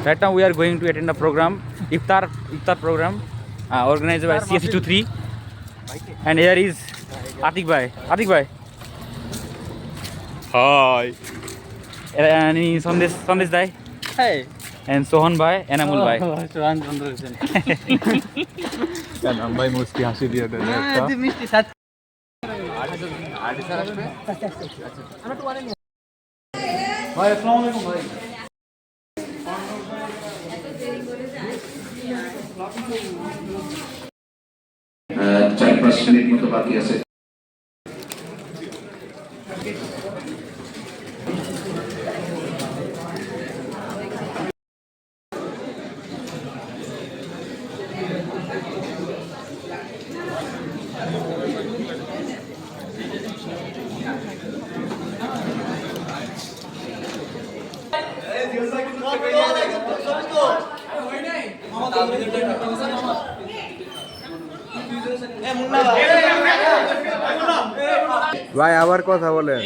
Right now we are going to attend a program, iftar program, organized by CSC23, and here is Atik bhai. Hi. And Sandesh bhai. Hey. And Sohan bhai, Enamul bhai. Sohan Chandra Hosen. And Ambai Musti হাসি দিয়ে দেন একটা মিষ্টি সাথ ভাই আসসালামু আলাইকুম ভাই 4-5 minute মতো বাকি আছে ভাই আবার কথা বলেন